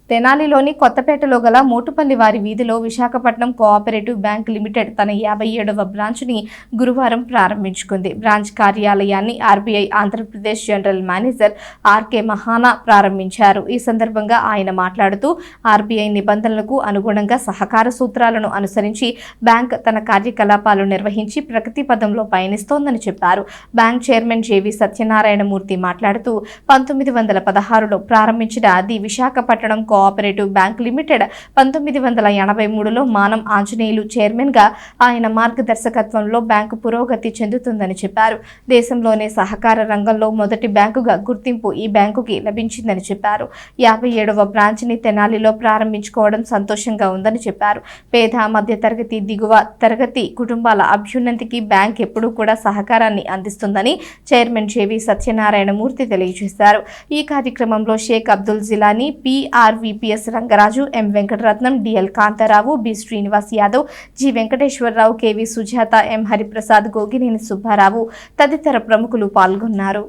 తెనాలిలోని కొత్తపేటలో గల మోటుపల్లి వారి వీధిలో విశాఖపట్నం కోఆపరేటివ్ బ్యాంక్ లిమిటెడ్ తన 57వ బ్రాంచ్ని గురువారం ప్రారంభించుకుంది. బ్రాంచ్ కార్యాలయాన్ని RBI Andhra Pradesh general manager RK Mahana ప్రారంభించారు. ఈ సందర్భంగా ఆయన మాట్లాడుతూ ఆర్బీఐ నిబంధనలకు అనుగుణంగా సహకార సూత్రాలను అనుసరించి బ్యాంక్ తన కార్యకలాపాలు నిర్వహించి ప్రగతి పదంలో పయనిస్తోందని చెప్పారు. బ్యాంక్ చైర్మన్ జేవి సత్యనారాయణమూర్తి మాట్లాడుతూ 1916లో ప్రారంభించిన the Visakhapatnam cooperative bank limited 1983లో మానం ఆంజనేయులు చైర్మన్ గా ఆయన మార్గదర్శకత్వంలో బ్యాంకు పురోగతి చెందుతుందని చెప్పారు. దేశంలోనే సహకార రంగంలో మొదటి బ్యాంకుగా గుర్తింపు ఈ బ్యాంకుకి లభించిందని చెప్పారు. 57వ బ్రాంచ్ ని తెనాలిలో ప్రారంభించుకోవడం సంతోషంగా ఉందని చెప్పారు. పేద మధ్య తరగతి దిగువ తరగతి కుటుంబాల అభ్యున్నతికి బ్యాంక్ ఎప్పుడూ కూడా సహకారాన్ని అందిస్తుందని చైర్మన్ జేవి సత్యనారాయణమూర్తి తెలియజేశారు. ఈ కార్యక్రమంలో Sheikh Abdul Jilani, VPS Rangaraju, M Venkataratnam, DL Kantharao, B Srinivas Yadav, G Venkateswararao, KV Sujatha, M Hariprasad, Gogineni Subbarao తదితర ప్రముఖులు పాల్గొన్నారు.